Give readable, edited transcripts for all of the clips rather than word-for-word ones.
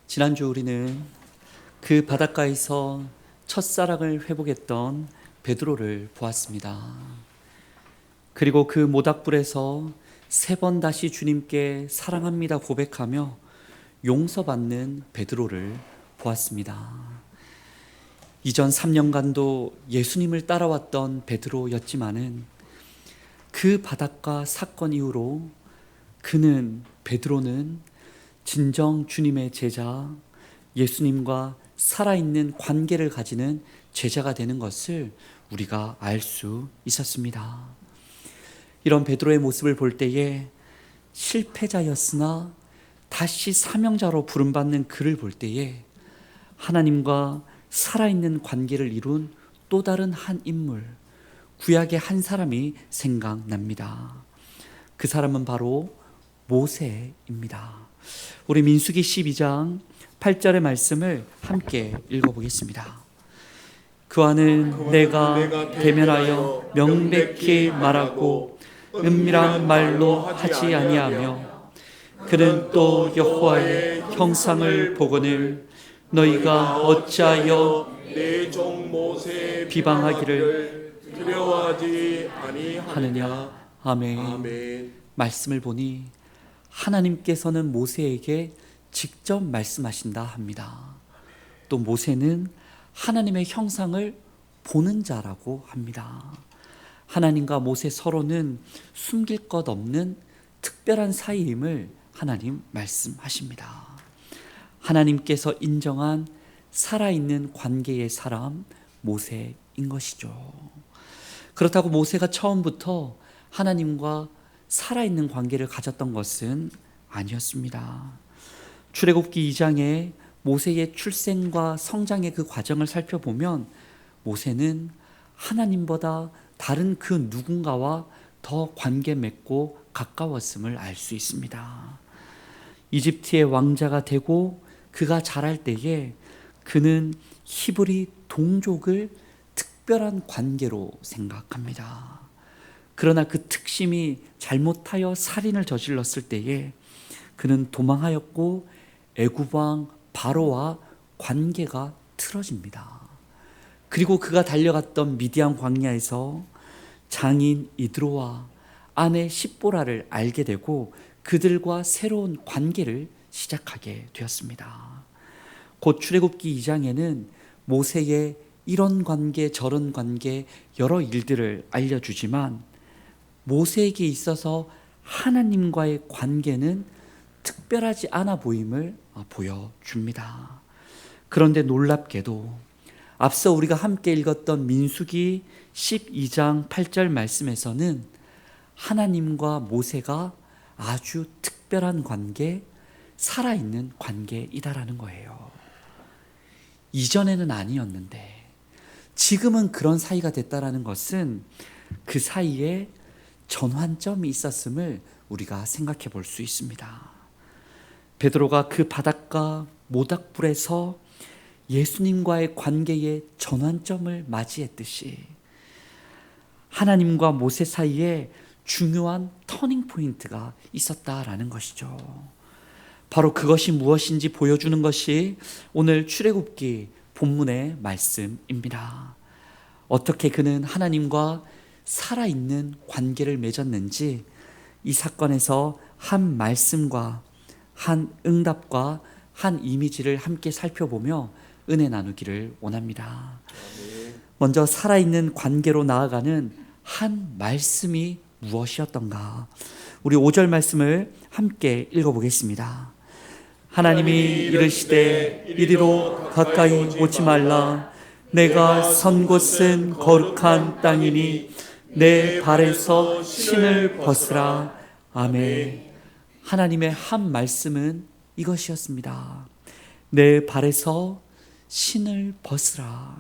지난주 우리는 그 바닷가에서 첫사랑을 회복했던 베드로를 보았습니다. 그리고 그 모닥불에서 3번 다시 주님께 사랑합니다 고백하며 용서받는 베드로를 보았습니다. 이전 3년간도 예수님을 따라왔던 베드로였지만은 그 바닷가 사건 이후로 베드로는 진정 주님의 제자, 예수님과 살아있는 관계를 가지는 제자가 되는 것을 우리가 알 수 있었습니다. 이런 베드로의 모습을 볼 때에 실패자였으나 다시 사명자로 부름받는 그를 볼 때에 하나님과 살아있는 관계를 이룬 또 다른 한 인물, 구약의 한 사람이 생각납니다. 그 사람은 바로 모세입니다. 우리 민수기 12장 8절의 말씀을 함께 읽어보겠습니다. 그와는 내가 대면하여 명백히 말하고 은밀한 말로 하지 아니하며 그는 또 여호와의 형상을 보거늘 너희가 어찌하여 내 종 모세 비방하기를 두려워하지 아니하느냐. 하느냐. 아멘. 아멘. 말씀을 보니 하나님께서는 모세에게 직접 말씀하신다 합니다. 또 모세는 하나님의 형상을 보는 자라고 합니다. 하나님과 모세 서로는 숨길 것 없는 특별한 사이임을 하나님 말씀하십니다. 하나님께서 인정한 살아있는 관계의 사람 모세인 것이죠. 그렇다고 모세가 처음부터 하나님과 살아있는 관계를 가졌던 것은 아니었습니다. 출애굽기 2장에 모세의 출생과 성장의 그 과정을 살펴보면 모세는 하나님보다 다른 그 누군가와 더 관계 맺고 가까웠음을 알 수 있습니다. 이집트의 왕자가 되고 그가 자랄 때에 그는 히브리 동족을 특별한 관계로 생각합니다. 그러나 그 특심이 잘못하여 살인을 저질렀을 때에 그는 도망하였고 애굽 왕 바로와 관계가 틀어집니다. 그리고 그가 달려갔던 미디안 광야에서 장인 이드로와 아내 십보라를 알게 되고 그들과 새로운 관계를 시작하게 되었습니다. 곧 출애굽기 2장에는 모세의 이런 관계 저런 관계 여러 일들을 알려주지만 모세에게 있어서 하나님과의 관계는 특별하지 않아 보임을 보여줍니다. 그런데 놀랍게도 앞서 우리가 함께 읽었던 민수기 12장 8절 말씀에서는 하나님과 모세가 아주 특별한 관계, 살아있는 관계이다라는 거예요. 이전에는 아니었는데 지금은 그런 사이가 됐다라는 것은 그 사이에 전환점이 있었음을 우리가 생각해 볼 수 있습니다. 베드로가 그 바닷가 모닥불에서 예수님과의 관계의 전환점을 맞이했듯이 하나님과 모세 사이에 중요한 터닝 포인트가 있었다라는 것이죠. 바로 그것이 무엇인지 보여주는 것이 오늘 출애굽기 본문의 말씀입니다. 어떻게 그는 하나님과 살아있는 관계를 맺었는지 이 사건에서 한 말씀과 한 응답과 한 이미지를 함께 살펴보며 은혜 나누기를 원합니다. 먼저 살아있는 관계로 나아가는 한 말씀이 무엇이었던가? 우리 5절 말씀을 함께 읽어보겠습니다. 하나님이 이르시되 이리로 가까이 오지 말라. 내가 선 곳은 거룩한 땅이니 내 발에서 신을 벗으라. 아멘. 하나님의 한 말씀은 이것이었습니다. 내 발에서 신을 벗으라.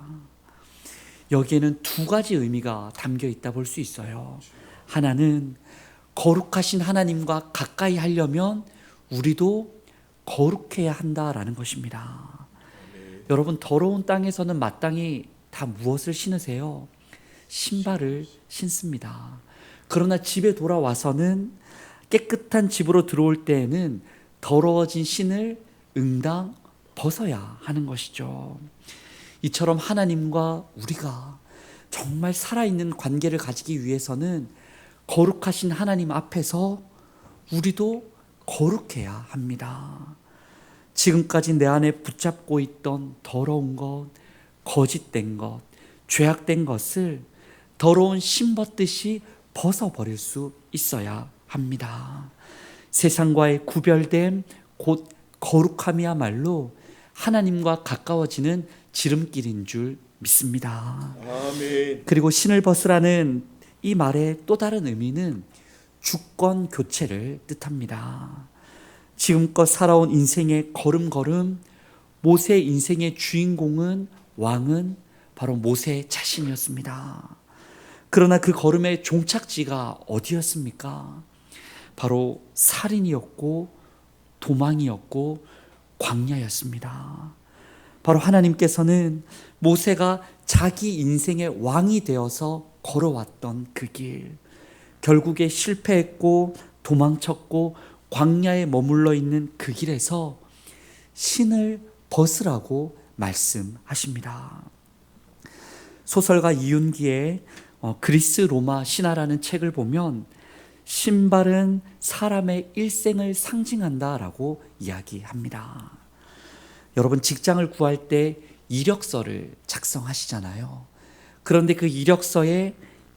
여기에는 두 가지 의미가 담겨 있다 볼 수 있어요. 하나는 거룩하신 하나님과 가까이 하려면 우리도 거룩해야 한다라는 것입니다. 여러분, 더러운 땅에서는 마땅히 다 무엇을 신으세요? 신발을 신습니다. 그러나 집에 돌아와서는 깨끗한 집으로 들어올 때에는 더러워진 신을 응당 벗어야 하는 것이죠. 이처럼 하나님과 우리가 정말 살아있는 관계를 가지기 위해서는 거룩하신 하나님 앞에서 우리도 거룩해야 합니다. 지금까지 내 안에 붙잡고 있던 더러운 것, 거짓된 것, 죄악된 것을 더러운 심 벗듯이 벗어버릴 수 있어야 합니다. 세상과의 구별됨, 곧 거룩함이야말로 하나님과 가까워지는 지름길인 줄 믿습니다. 아멘. 그리고 신을 벗으라는 이 말의 또 다른 의미는 주권 교체를 뜻합니다. 지금껏 살아온 인생의 걸음걸음, 모세의 인생의 주인공은, 왕은 바로 모세 자신이었습니다. 그러나 그 걸음의 종착지가 어디였습니까? 바로 살인이었고 도망이었고 광야였습니다. 바로 하나님께서는 모세가 자기 인생의 왕이 되어서 걸어왔던 그 길, 결국에 실패했고 도망쳤고 광야에 머물러 있는 그 길에서 신을 벗으라고 말씀하십니다. 소설가 이윤기의 그리스 로마 신화라는 책을 보면 신발은 사람의 일생을 상징한다라고 이야기합니다. 여러분, 직장을 구할 때 이력서를 작성하시잖아요. 그런데 그 이력서에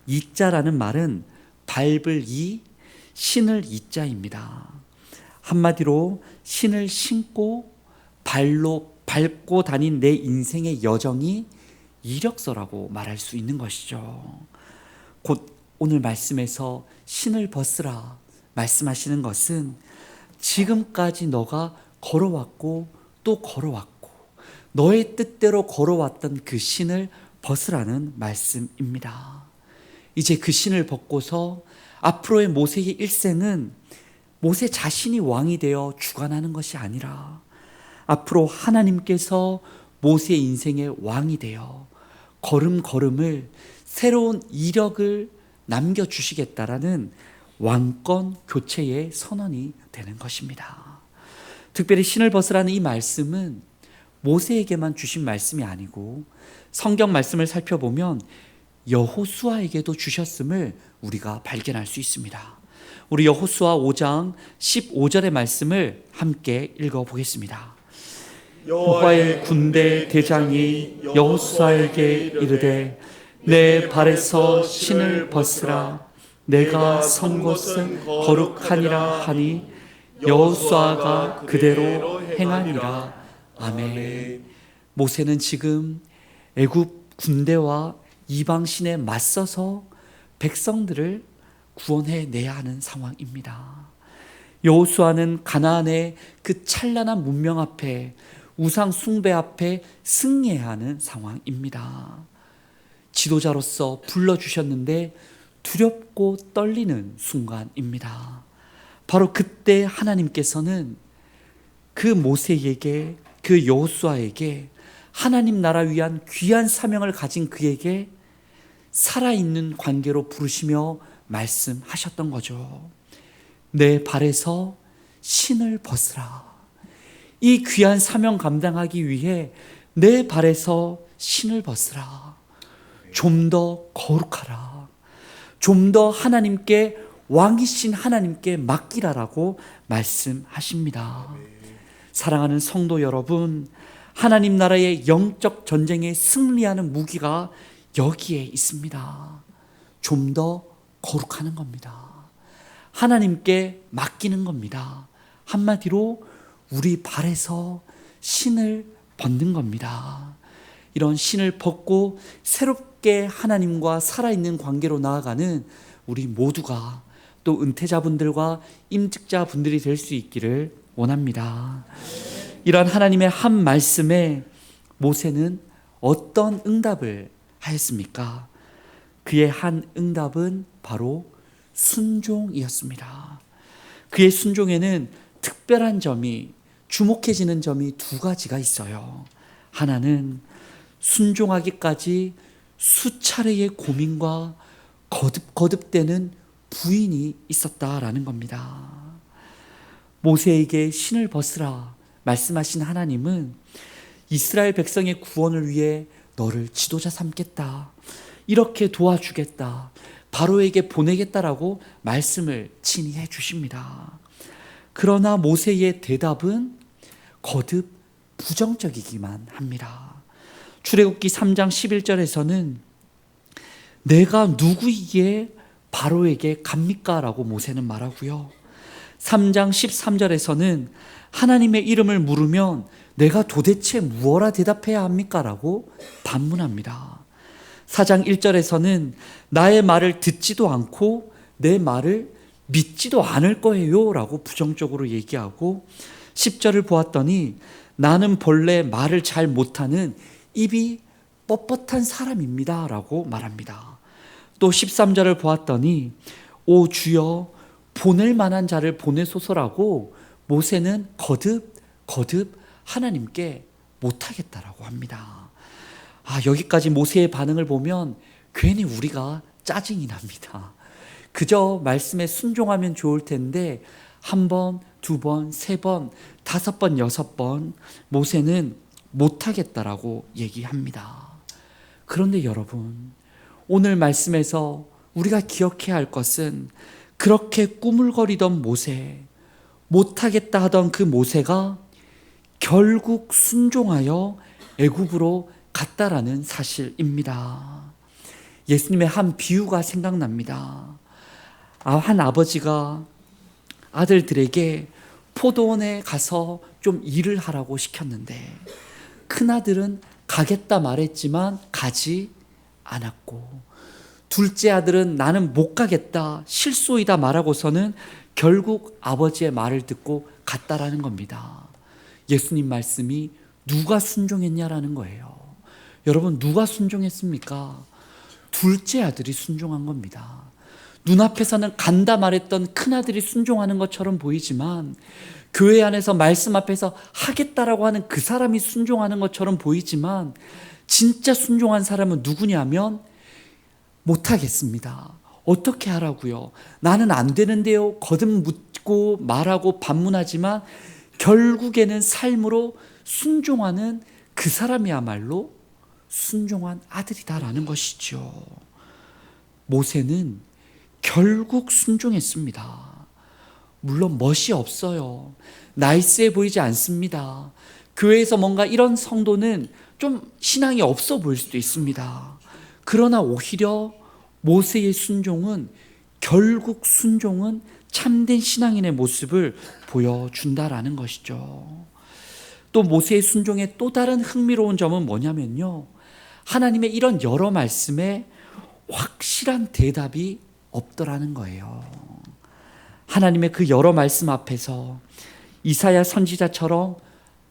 이자라는 말은 밟을 이, 신을 이자입니다. 한마디로 신을 신고 발로 밟고 다닌 내 인생의 여정이 이력서라고 말할 수 있는 것이죠. 곧 오늘 말씀에서 신을 벗으라 말씀하시는 것은 지금까지 너가 걸어왔고 또 걸어왔고 너의 뜻대로 걸어왔던 그 신을 벗으라는 말씀입니다. 이제 그 신을 벗고서 앞으로의 모세의 일생은 모세 자신이 왕이 되어 주관하는 것이 아니라 앞으로 하나님께서 모세의 인생의 왕이 되어 걸음걸음을 새로운 이력을 남겨주시겠다라는 왕권 교체의 선언이 되는 것입니다. 특별히 신을 벗으라는 이 말씀은 모세에게만 주신 말씀이 아니고 성경 말씀을 살펴보면 여호수아에게도 주셨음을 우리가 발견할 수 있습니다. 우리 여호수아 5장 15절의 말씀을 함께 읽어보겠습니다. 여호와의 군대 대장이 여호수아에게 이르되 내 발에서 신을 벗으라 내가 선 곳은 거룩하니라 하니 여호수아가 그대로 행하니라. 아멘. 모세는 지금 애굽 군대와 이방신에 맞서서 백성들을 구원해내야 하는 상황입니다. 여호수아는 가나안의 그 찬란한 문명 앞에 우상 숭배 앞에 승리해야 하는 상황입니다. 지도자로서 불러주셨는데 두렵고 떨리는 순간입니다. 바로 그때 하나님께서는 그 모세에게, 그 여호수아에게 하나님 나라 위한 귀한 사명을 가진 그에게 살아있는 관계로 부르시며 말씀하셨던 거죠. 내 발에서 신을 벗으라. 이 귀한 사명 감당하기 위해 내 발에서 신을 벗으라. 좀 더 거룩하라. 좀 더 하나님께, 왕이신 하나님께 맡기라라고 말씀하십니다. 사랑하는 성도 여러분, 하나님 나라의 영적 전쟁에 승리하는 무기가 여기에 있습니다. 좀 더 거룩하는 겁니다. 하나님께 맡기는 겁니다. 한마디로 우리 발에서 신을 벗는 겁니다. 이런 신을 벗고 새롭게 하나님과 살아있는 관계로 나아가는 우리 모두가 또 은퇴자분들과 임직자분들이 될 수 있기를 원합니다. 이런 하나님의 한 말씀에 모세는 어떤 응답을 하였습니까? 그의 한 응답은 바로 순종이었습니다. 그의 순종에는 특별한 점이, 주목해지는 점이 두 가지가 있어요. 하나는 순종하기까지 수차례의 고민과 거듭거듭되는 부인이 있었다라는 겁니다. 모세에게 신을 벗으라 말씀하신 하나님은 이스라엘 백성의 구원을 위해 너를 지도자 삼겠다, 이렇게 도와주겠다, 바로에게 보내겠다라고 말씀을 친히 해주십니다. 그러나 모세의 대답은 거듭 부정적이기만 합니다. 출애굽기 3장 11절에서는 내가 누구이기에 바로에게 갑니까? 라고 모세는 말하고요. 3장 13절에서는 하나님의 이름을 물으면 내가 도대체 무엇라 대답해야 합니까? 라고 반문합니다. 4장 1절에서는 나의 말을 듣지도 않고 내 말을 믿지도 않을 거예요 라고 부정적으로 얘기하고, 10절을 보았더니 나는 본래 말을 잘 못하는 입이 뻣뻣한 사람입니다 라고 말합니다. 또 13절을 보았더니 오 주여 보낼 만한 자를 보내소서라고 모세는 거듭 하나님께 못하겠다라고 합니다. 여기까지 모세의 반응을 보면 괜히 우리가 짜증이 납니다. 그저 말씀에 순종하면 좋을 텐데 한 번, 두 번, 세 번, 다섯 번, 여섯 번 모세는 못하겠다라고 얘기합니다. 그런데 여러분, 오늘 말씀에서 우리가 기억해야 할 것은 그렇게 꾸물거리던 모세, 못하겠다 하던 그 모세가 결국 순종하여 애굽으로 갔다라는 사실입니다. 예수님의 한 비유가 생각납니다. 한 아버지가 아들들에게 포도원에 가서 좀 일을 하라고 시켰는데 큰아들은 가겠다 말했지만 가지 않았고, 둘째 아들은 나는 못 가겠다, 실소이다 말하고서는 결국 아버지의 말을 듣고 갔다라는 겁니다. 예수님 말씀이 누가 순종했냐라는 거예요. 여러분, 누가 순종했습니까? 둘째 아들이 순종한 겁니다. 눈앞에서는 간다 말했던 큰아들이 순종하는 것처럼 보이지만, 교회 안에서 말씀 앞에서 하겠다라고 하는 그 사람이 순종하는 것처럼 보이지만, 진짜 순종한 사람은 누구냐면 못하겠습니다. 어떻게 하라고요? 나는 안 되는데요. 거듭 묻고 말하고 반문하지만 결국에는 삶으로 순종하는 그 사람이야말로 순종한 아들이다라는 것이죠. 모세는 결국 순종했습니다. 물론 멋이 없어요. 나이스해 보이지 않습니다. 교회에서 뭔가 이런 성도는 좀 신앙이 없어 보일 수도 있습니다. 그러나 오히려 모세의 순종은, 결국 순종은 참된 신앙인의 모습을 보여준다라는 것이죠. 또 모세의 순종의 또 다른 흥미로운 점은 뭐냐면요, 하나님의 이런 여러 말씀에 확실한 대답이 없더라는 거예요. 하나님의 그 여러 말씀 앞에서 이사야 선지자처럼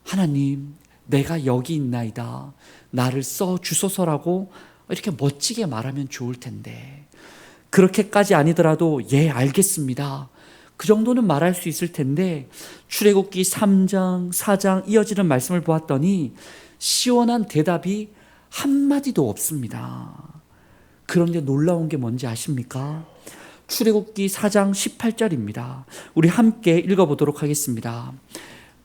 하나님 내가 여기 있나이다, 나를 써 주소서라고 이렇게 멋지게 말하면 좋을 텐데, 그렇게까지 아니더라도 예 알겠습니다, 그 정도는 말할 수 있을 텐데, 출애굽기 3장 4장 이어지는 말씀을 보았더니 시원한 대답이 한마디도 없습니다. 그런데 놀라운 게 뭔지 아십니까? 출애굽기 4장 18절입니다. 우리 함께 읽어보도록 하겠습니다.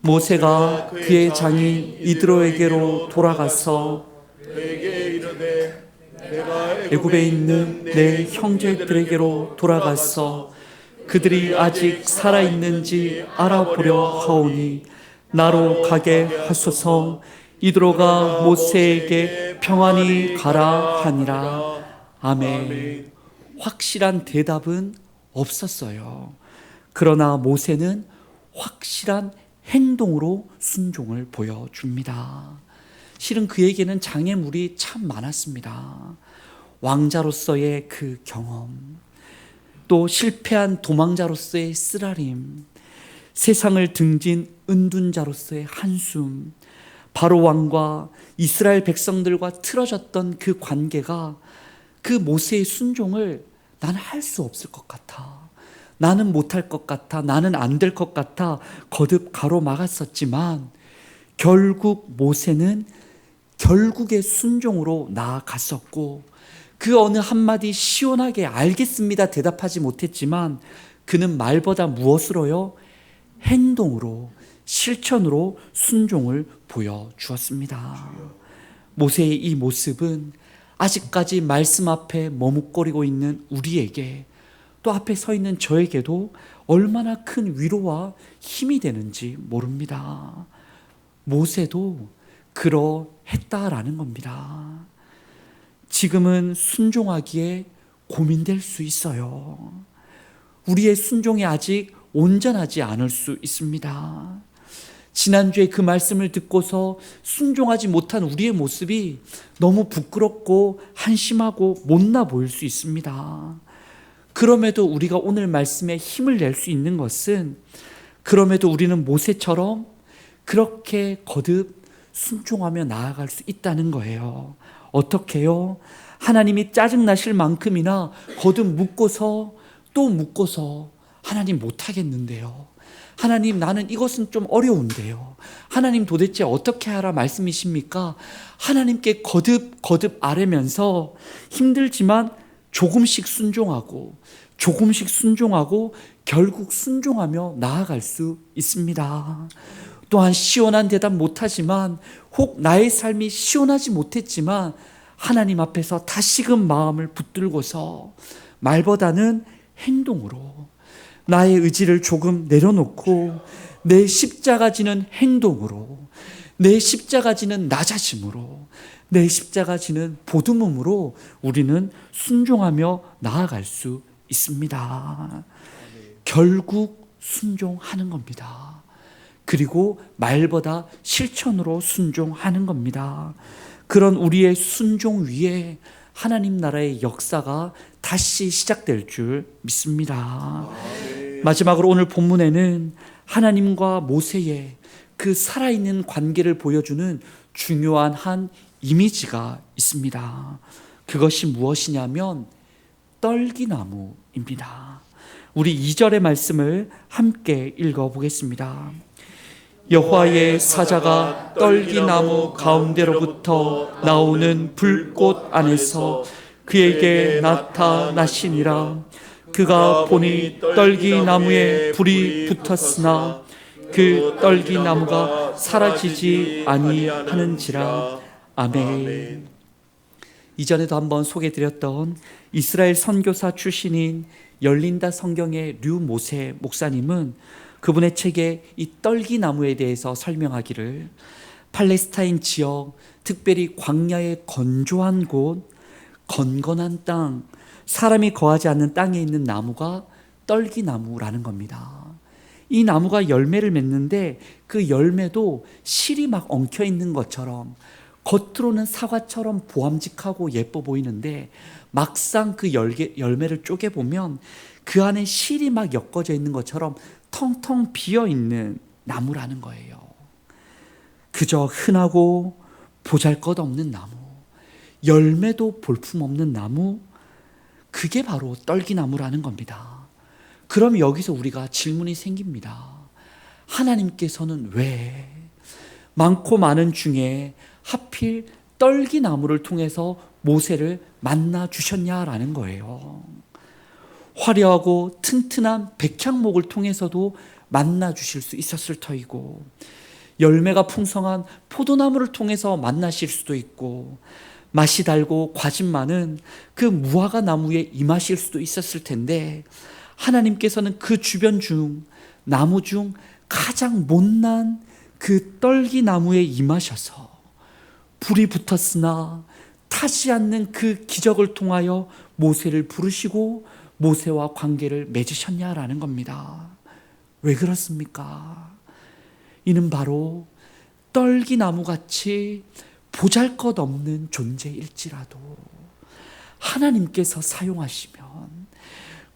모세가 그의 장인 이드로에게로 돌아가서 내게 이르되 내가 애굽에 있는 내 형제들에게로 돌아가서 그들이 아직 살아있는지 알아보려 하오니 나로 가게 하소서. 이드로가 모세에게 평안히 가라 하니라. 아멘. 확실한 대답은 없었어요. 그러나 모세는 확실한 행동으로 순종을 보여줍니다. 실은 그에게는 장애물이 참 많았습니다. 왕자로서의 그 경험, 또 실패한 도망자로서의 쓰라림, 세상을 등진 은둔자로서의 한숨, 바로 왕과 이스라엘 백성들과 틀어졌던 그 관계가 그 모세의 순종을 나는 할 수 없을 것 같아, 나는 못할 것 같아, 나는 안 될 것 같아 거듭 가로막았었지만 결국 모세는 결국의 순종으로 나아갔었고, 그 어느 한마디 시원하게 알겠습니다 대답하지 못했지만 그는 말보다 무엇으로요? 행동으로 실천으로 순종을 보여주었습니다. 모세의 이 모습은 아직까지 말씀 앞에 머뭇거리고 있는 우리에게, 또 앞에 서 있는 저에게도 얼마나 큰 위로와 힘이 되는지 모릅니다. 모세도 그러했다라는 겁니다. 지금은 순종하기에 고민될 수 있어요. 우리의 순종이 아직 온전하지 않을 수 있습니다. 지난주에 그 말씀을 듣고서 순종하지 못한 우리의 모습이 너무 부끄럽고 한심하고 못나 보일 수 있습니다. 그럼에도 우리가 오늘 말씀에 힘을 낼 수 있는 것은, 그럼에도 우리는 모세처럼 그렇게 거듭 순종하며 나아갈 수 있다는 거예요. 어떻게요? 하나님이 짜증나실 만큼이나 거듭 묻고서 또 묻고서, 하나님 못하겠는데요, 하나님 나는 이것은 좀 어려운데요, 하나님 도대체 어떻게 하라 말씀이십니까? 하나님께 거듭 아뢰면서 힘들지만 조금씩 순종하고 결국 순종하며 나아갈 수 있습니다. 또한 시원한 대답 못하지만, 혹 나의 삶이 시원하지 못했지만 하나님 앞에서 다시금 마음을 붙들고서 말보다는 행동으로, 나의 의지를 조금 내려놓고 내 십자가 지는 행동으로, 내 십자가 지는 나 자신으로, 내 십자가 지는 보듬음으로 우리는 순종하며 나아갈 수 있습니다. 결국 순종하는 겁니다. 그리고 말보다 실천으로 순종하는 겁니다. 그런 우리의 순종 위에 하나님 나라의 역사가 다시 시작될 줄 믿습니다. 마지막으로 오늘 본문에는 하나님과 모세의 그 살아있는 관계를 보여주는 중요한 한 이미지가 있습니다. 그것이 무엇이냐면 떨기나무입니다. 우리 2절의 말씀을 함께 읽어보겠습니다. 여호와의 사자가 떨기나무 가운데로부터 나오는 불꽃 안에서 그에게 나타나시니라. 그가 보니 떨기나무에 불이 붙었으나 그 떨기나무가 사라지지 아니하는지라. 아멘. 이전에도 한번 소개드렸던 이스라엘 선교사 출신인 열린다 성경의 류모세 목사님은 그분의 책에 이 떨기나무에 대해서 설명하기를, 팔레스타인 지역, 특별히 광야의 건조한 곳, 건건한 땅, 사람이 거하지 않는 땅에 있는 나무가 떨기나무라는 겁니다. 이 나무가 열매를 맺는데 그 열매도 실이 막 엉켜 있는 것처럼, 겉으로는 사과처럼 보암직하고 예뻐 보이는데 막상 그 열매를 쪼개보면 그 안에 실이 막 엮어져 있는 것처럼 텅텅 비어있는 나무라는 거예요. 그저 흔하고 보잘것없는 나무, 열매도 볼품없는 나무, 그게 바로 떨기나무라는 겁니다. 그럼 여기서 우리가 질문이 생깁니다. 하나님께서는 왜 많고 많은 중에 하필 떨기나무를 통해서 모세를 만나 주셨냐라는 거예요. 화려하고 튼튼한 백향목을 통해서도 만나 주실 수 있었을 터이고, 열매가 풍성한 포도나무를 통해서 만나실 수도 있고, 맛이 달고 과즙 많은 그 무화과 나무에 임하실 수도 있었을 텐데, 하나님께서는 그 주변 중 나무 중 가장 못난 그 떨기나무에 임하셔서 불이 붙었으나 타지 않는 그 기적을 통하여 모세를 부르시고 모세와 관계를 맺으셨냐라는 겁니다. 왜 그렇습니까? 이는 바로 떨기나무같이 보잘것없는 존재일지라도 하나님께서 사용하시면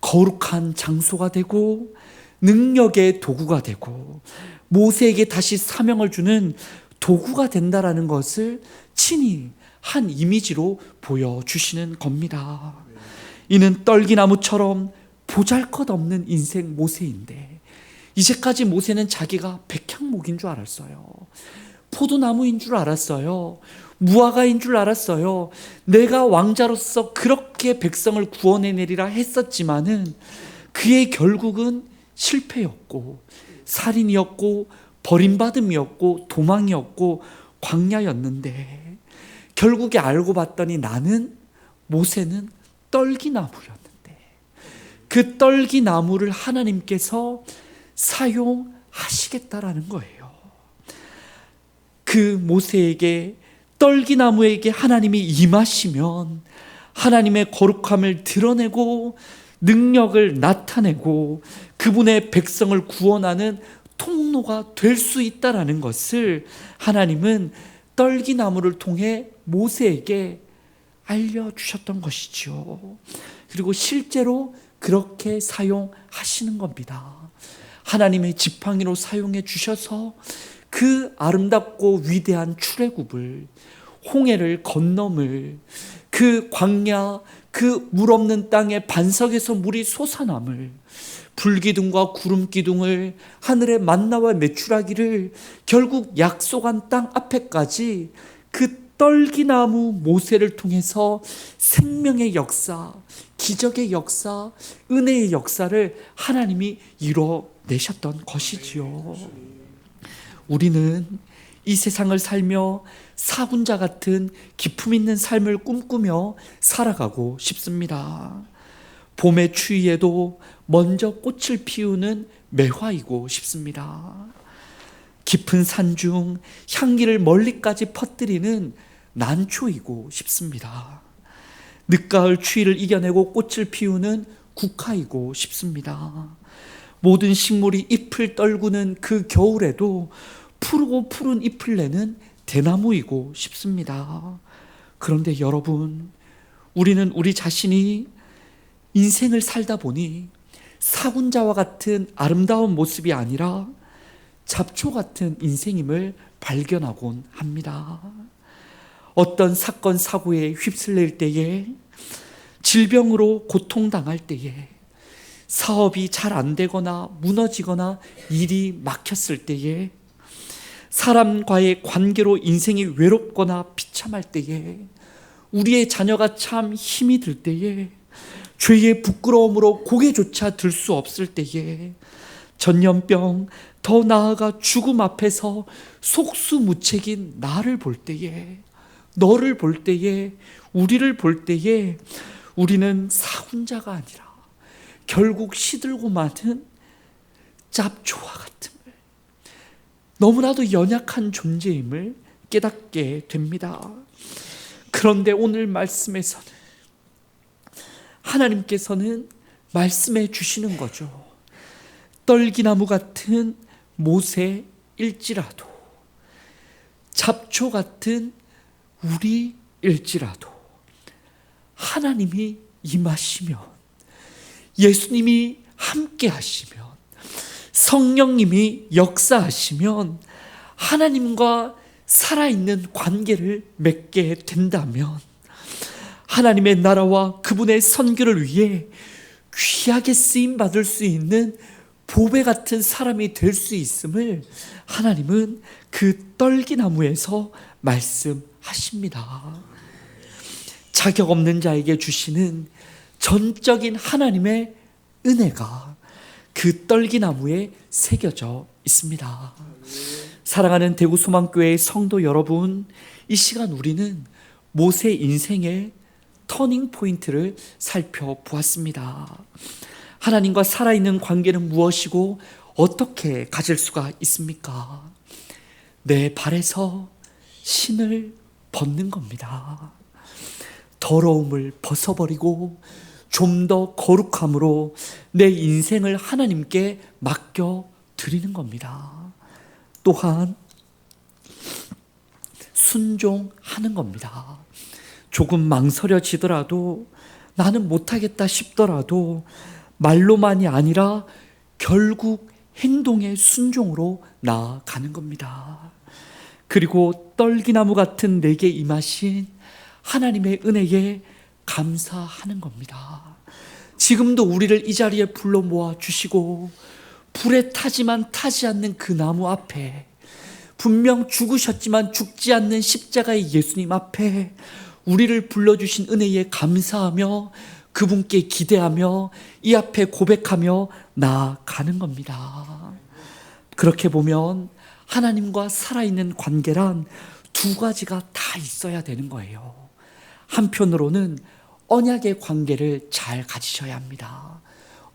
거룩한 장소가 되고 능력의 도구가 되고 모세에게 다시 사명을 주는 도구가 된다라는 것을 친히 한 이미지로 보여주시는 겁니다. 이는 떨기나무처럼 보잘것없는 인생 모세인데, 이제까지 모세는 자기가 백향목인 줄 알았어요. 포도나무인 줄 알았어요. 무화과인 줄 알았어요. 내가 왕자로서 그렇게 백성을 구원해내리라 했었지만은 그의 결국은 실패였고 살인이었고 버림받음이었고 도망이었고 광야였는데 결국에 알고 봤더니 나는, 모세는 떨기나무였는데 그 떨기나무를 하나님께서 사용하시겠다라는 거예요. 그 모세에게, 떨기나무에게 하나님이 임하시면 하나님의 거룩함을 드러내고 능력을 나타내고 그분의 백성을 구원하는 통로가 될 수 있다라는 것을 하나님은 떨기나무를 통해 모세에게 알려주셨던 것이죠. 그리고 실제로 그렇게 사용하시는 겁니다. 하나님의 지팡이로 사용해 주셔서 그 아름답고 위대한 출애굽을, 홍해를 건너물, 그 광야, 그 물 없는 땅의 반석에서 물이 솟아남을, 불기둥과 구름기둥을, 하늘의 만나와 메추라기를 결국 약속한 땅 앞에까지 그 떨기나무 모세를 통해서 생명의 역사, 기적의 역사, 은혜의 역사를 하나님이 이뤄내셨던 것이지요. 우리는 이 세상을 살며 사군자 같은 기품 있는 삶을 꿈꾸며 살아가고 싶습니다. 봄의 추위에도 먼저 꽃을 피우는 매화이고 싶습니다. 깊은 산중 향기를 멀리까지 퍼뜨리는 난초이고 싶습니다. 늦가을 추위를 이겨내고 꽃을 피우는 국화이고 싶습니다. 모든 식물이 잎을 떨구는 그 겨울에도 푸르고 푸른 잎을 내는 대나무이고 싶습니다. 그런데 여러분, 우리는 우리 자신이 인생을 살다 보니 사군자와 같은 아름다운 모습이 아니라 잡초 같은 인생임을 발견하곤 합니다. 어떤 사건 사고에 휩쓸릴 때에, 질병으로 고통당할 때에, 사업이 잘 안 되거나 무너지거나 일이 막혔을 때에, 사람과의 관계로 인생이 외롭거나 비참할 때에, 우리의 자녀가 참 힘이 들 때에, 죄의 부끄러움으로 고개조차 들 수 없을 때에, 전염병, 더 나아가 죽음 앞에서 속수무책인 나를 볼 때에, 너를 볼 때에, 우리를 볼 때에 우리는 사군자가 아니라 결국 시들고 마는 잡초와 같음을, 너무나도 연약한 존재임을 깨닫게 됩니다. 그런데 오늘 말씀에서는 하나님께서는 말씀해 주시는 거죠. 떨기나무 같은 모세일지라도, 잡초 같은 우리일지라도 하나님이 임하시면, 예수님이 함께 하시면, 성령님이 역사하시면, 하나님과 살아있는 관계를 맺게 된다면 하나님의 나라와 그분의 선교를 위해 귀하게 쓰임받을 수 있는 보배 같은 사람이 될 수 있음을 하나님은 그 떨기나무에서 말씀하십니다. 자격 없는 자에게 주시는 전적인 하나님의 은혜가 그 떨기나무에 새겨져 있습니다. 사랑하는 대구 소망교회의 성도 여러분, 이 시간 우리는 모세 인생의 터닝 포인트를 살펴보았습니다. 하나님과 살아있는 관계는 무엇이고 어떻게 가질 수가 있습니까? 내 발에서 신을 벗는 겁니다. 더러움을 벗어버리고 좀 더 거룩함으로 내 인생을 하나님께 맡겨 드리는 겁니다. 또한 순종하는 겁니다. 조금 망설여지더라도, 나는 못하겠다 싶더라도 말로만이 아니라 결국 행동의 순종으로 나아가는 겁니다. 그리고 떨기나무 같은 내게 임하신 하나님의 은혜에 감사하는 겁니다. 지금도 우리를 이 자리에 불러 모아 주시고 불에 타지만 타지 않는 그 나무 앞에, 분명 죽으셨지만 죽지 않는 십자가의 예수님 앞에 우리를 불러주신 은혜에 감사하며 그분께 기대하며 이 앞에 고백하며 나아가는 겁니다. 그렇게 보면 하나님과 살아있는 관계란 두 가지가 다 있어야 되는 거예요. 한편으로는 언약의 관계를 잘 가지셔야 합니다.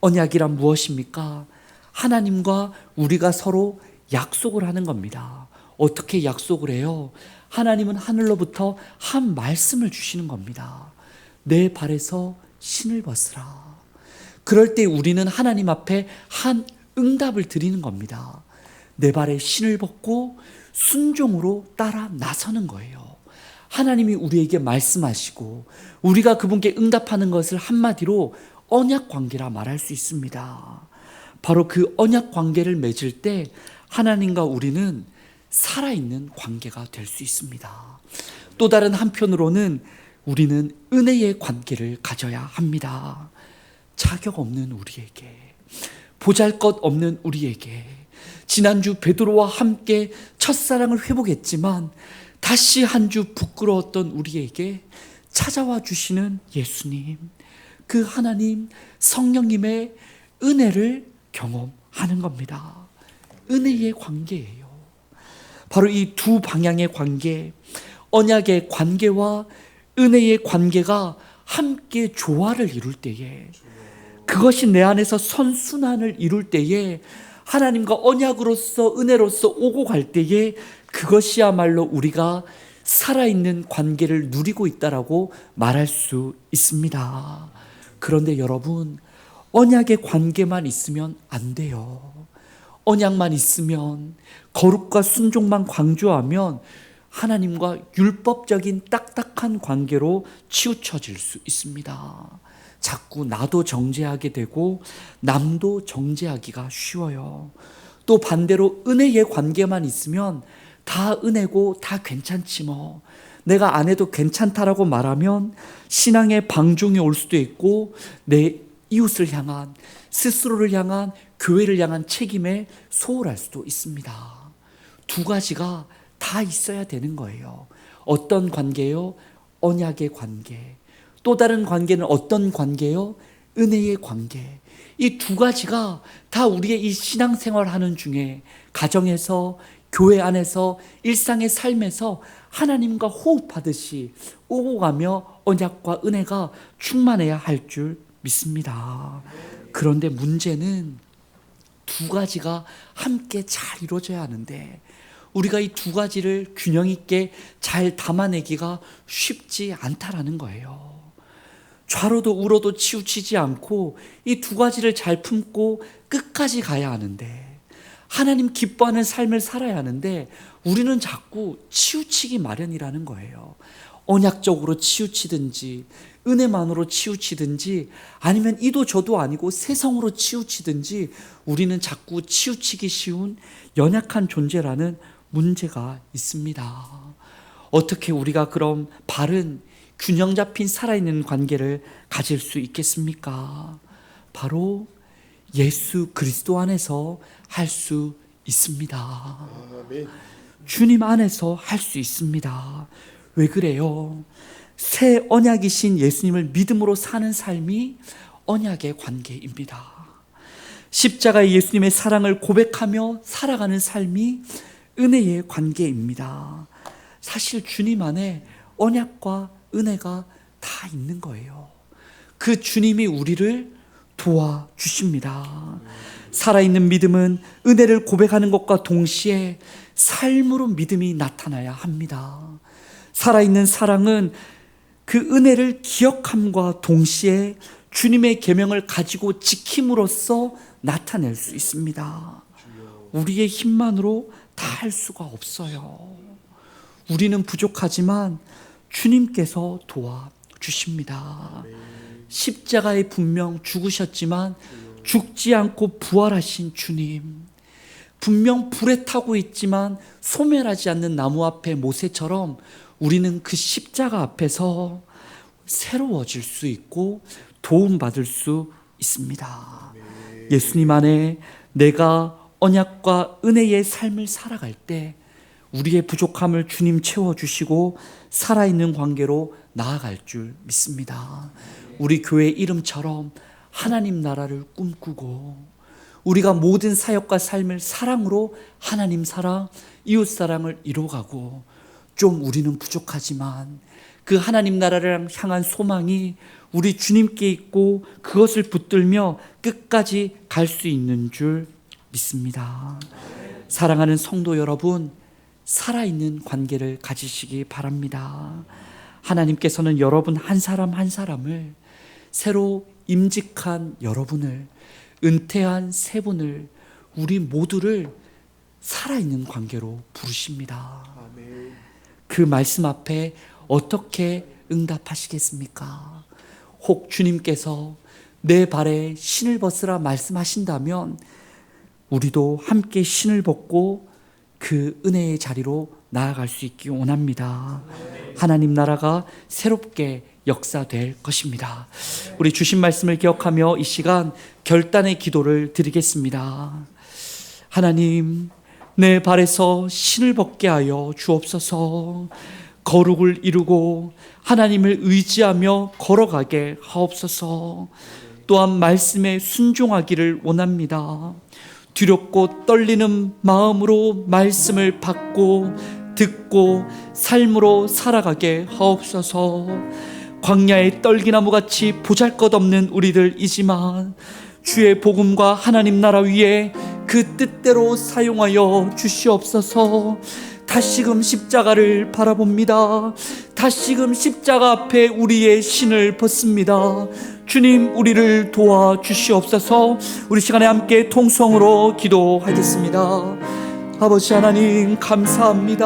언약이란 무엇입니까? 하나님과 우리가 서로 약속을 하는 겁니다. 어떻게 약속을 해요? 하나님은 하늘로부터 한 말씀을 주시는 겁니다. 내 발에서 신을 벗으라. 그럴 때 우리는 하나님 앞에 한 응답을 드리는 겁니다. 내 발에 신을 벗고 순종으로 따라 나서는 거예요. 하나님이 우리에게 말씀하시고 우리가 그분께 응답하는 것을 한마디로 언약 관계라 말할 수 있습니다. 바로 그 언약 관계를 맺을 때 하나님과 우리는 살아있는 관계가 될 수 있습니다. 또 다른 한편으로는 우리는 은혜의 관계를 가져야 합니다. 자격 없는 우리에게, 보잘것 없는 우리에게, 지난주 베드로와 함께 첫사랑을 회복했지만 다시 한 주 부끄러웠던 우리에게 찾아와 주시는 예수님, 그 하나님 성령님의 은혜를 경험하는 겁니다. 은혜의 관계예요. 바로 이 두 방향의 관계, 언약의 관계와 은혜의 관계가 함께 조화를 이룰 때에, 그것이 내 안에서 선순환을 이룰 때에, 하나님과 언약으로서 은혜로서 오고 갈 때에 그것이야말로 우리가 살아있는 관계를 누리고 있다라고 말할 수 있습니다. 그런데 여러분, 언약의 관계만 있으면 안 돼요. 언약만 있으면, 거룩과 순종만 강조하면 하나님과 율법적인 딱딱한 관계로 치우쳐질 수 있습니다. 자꾸 나도 정죄하게 되고 남도 정죄하기가 쉬워요. 또 반대로 은혜의 관계만 있으면 다 은혜고 다 괜찮지 뭐, 내가 안 해도 괜찮다라고 말하면 신앙의 방종이 올 수도 있고 내 이웃을 향한, 스스로를 향한, 교회를 향한 책임에 소홀할 수도 있습니다. 두 가지가 다 있어야 되는 거예요. 어떤 관계요? 언약의 관계. 또 다른 관계는 어떤 관계요? 은혜의 관계. 이 두 가지가 다 우리의 이 신앙생활 하는 중에, 가정에서, 교회 안에서, 일상의 삶에서 하나님과 호흡하듯이 오고 가며 언약과 은혜가 충만해야 할 줄 믿습니다. 그런데 문제는 두 가지가 함께 잘 이루어져야 하는데 우리가 이 두 가지를 균형 있게 잘 담아내기가 쉽지 않다라는 거예요. 좌로도 우로도 치우치지 않고 이 두 가지를 잘 품고 끝까지 가야 하는데, 하나님 기뻐하는 삶을 살아야 하는데 우리는 자꾸 치우치기 마련이라는 거예요. 언약적으로 치우치든지 은혜만으로 치우치든지 아니면 이도 저도 아니고 세성으로 치우치든지 우리는 자꾸 치우치기 쉬운 연약한 존재라는 문제가 있습니다. 어떻게 우리가 그럼 바른 균형 잡힌 살아있는 관계를 가질 수 있겠습니까? 바로 예수 그리스도 안에서 할 수 있습니다. 아멘. 주님 안에서 할 수 있습니다. 왜 그래요? 새 언약이신 예수님을 믿음으로 사는 삶이 언약의 관계입니다. 십자가의 예수님의 사랑을 고백하며 살아가는 삶이 은혜의 관계입니다. 사실 주님 안에 언약과 은혜가 다 있는 거예요. 그 주님이 우리를 도와주십니다. 살아있는 믿음은 은혜를 고백하는 것과 동시에 삶으로 믿음이 나타나야 합니다. 살아있는 사랑은 그 은혜를 기억함과 동시에 주님의 계명을 가지고 지킴으로써 나타낼 수 있습니다. 우리의 힘만으로 다 할 수가 없어요. 우리는 부족하지만 주님께서 도와주십니다. 십자가에 분명 죽으셨지만 죽지 않고 부활하신 주님, 분명 불에 타고 있지만 소멸하지 않는 나무 앞에 모세처럼 우리는 그 십자가 앞에서 새로워질 수 있고 도움받을 수 있습니다. 예수님 안에 내가 언약과 은혜의 삶을 살아갈 때 우리의 부족함을 주님 채워주시고 살아있는 관계로 나아갈 줄 믿습니다. 우리 교회 이름처럼 하나님 나라를 꿈꾸고 우리가 모든 사역과 삶을 사랑으로 하나님 사랑, 이웃 사랑을 이루어가고, 좀 우리는 부족하지만 그 하나님 나라를 향한 소망이 우리 주님께 있고 그것을 붙들며 끝까지 갈 수 있는 줄 믿습니다. 사랑하는 성도 여러분, 살아있는 관계를 가지시기 바랍니다. 하나님께서는 여러분 한 사람 한 사람을, 새로 임직한 여러분을, 은퇴한 세 분을, 우리 모두를 살아있는 관계로 부르십니다. 그 말씀 앞에 어떻게 응답하시겠습니까? 혹 주님께서 내 발에 신을 벗으라 말씀하신다면 우리도 함께 신을 벗고 그 은혜의 자리로 나아갈 수 있기 원합니다. 하나님 나라가 새롭게 역사될 것입니다. 우리 주신 말씀을 기억하며 이 시간 결단의 기도를 드리겠습니다. 하나님, 내 발에서 신을 벗게 하여 주옵소서. 거룩을 이루고 하나님을 의지하며 걸어가게 하옵소서. 또한 말씀에 순종하기를 원합니다. 두렵고 떨리는 마음으로 말씀을 받고 듣고 삶으로 살아가게 하옵소서. 광야의 떨기나무같이 보잘것없는 우리들이지만 주의 복음과 하나님 나라 위에 그 뜻대로 사용하여 주시옵소서. 다시금 십자가를 바라봅니다. 다시금 십자가 앞에 우리의 신을 벗습니다. 주님, 우리를 도와주시옵소서. 우리 시간에 함께 통성으로 기도하겠습니다. 아버지 하나님, 감사합니다.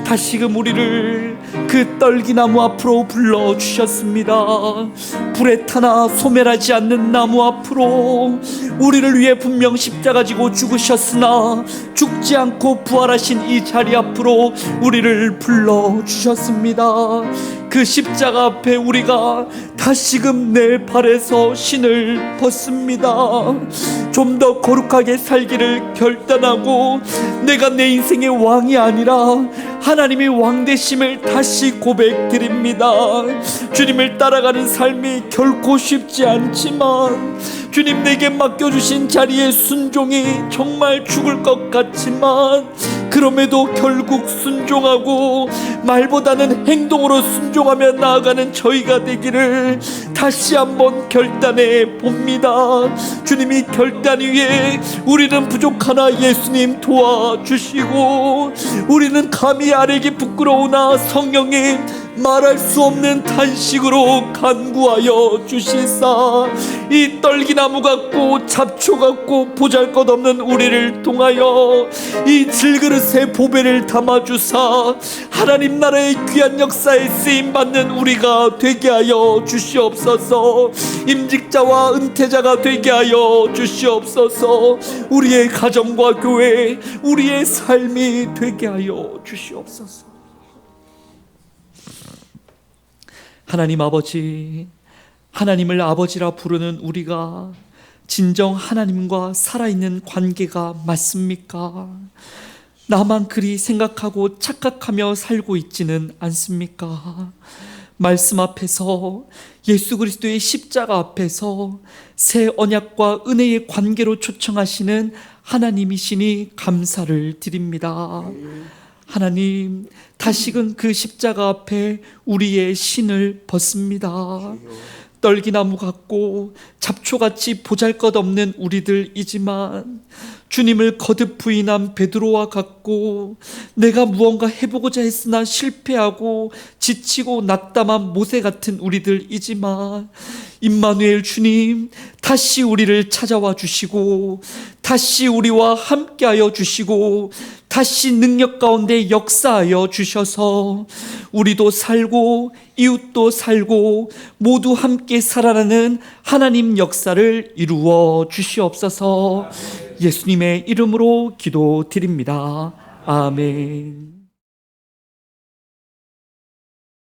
다시금 우리를 그 떨기나무 앞으로 불러주셨습니다. 불에 타나 소멸하지 않는 나무 앞으로 우리를 위해 분명 십자가 지고 죽으셨으나 죽지 않고 부활하신 이 자리 앞으로 우리를 불러주셨습니다. 그 십자가 앞에 우리가 다시금 내 발에서 신을 벗습니다. 좀 더 거룩하게 살기를 결단하고 내가 내 인생의 왕이 아니라 하나님의 왕 되심을 다시 고백드립니다. 주님을 따라가는 삶이 결코 쉽지 않지만 주님 내게 맡겨주신 자리에 순종이 정말 죽을 것 같지만 그럼에도 결국 순종하고 말보다는 행동으로 순종하며 나아가는 저희가 되기를 다시 한번 결단해 봅니다. 주님이 결단 위에 우리는 부족하나 예수님 도와주시고 우리는 감히 아뢰기 부끄러우나 성령님 말할 수 없는 탄식으로 간구하여 주시사 이 떨기나무 같고 잡초 같고 보잘것없는 우리를 통하여 이 질그릇에 보배를 담아주사 하나님 나라의 귀한 역사에 쓰임받는 우리가 되게 하여 주시옵소서. 임직자와 은퇴자가 되게 하여 주시옵소서. 우리의 가정과 교회, 우리의 삶이 되게 하여 주시옵소서. 하나님 아버지, 하나님을 아버지라 부르는 우리가 진정 하나님과 살아있는 관계가 맞습니까? 나만 그리 생각하고 착각하며 살고 있지는 않습니까? 말씀 앞에서, 예수 그리스도의 십자가 앞에서 새 언약과 은혜의 관계로 초청하시는 하나님이시니 감사를 드립니다. 하나님, 다시금 그 십자가 앞에 우리의 신을 벗습니다. 떨기나무 같고 잡초같이 보잘것없는 우리들이지만 주님을 거듭 부인한 베드로와 같고 내가 무언가 해보고자 했으나 실패하고 지치고 낙담한 모세 같은 우리들이지만 임마누엘 주님, 다시 우리를 찾아와 주시고 다시 우리와 함께하여 주시고 다시 능력 가운데 역사하여 주셔서 우리도 살고 이웃도 살고 모두 함께 살아나는 하나님 역사를 이루어 주시옵소서. 예수님의 이름으로 기도드립니다. 아멘.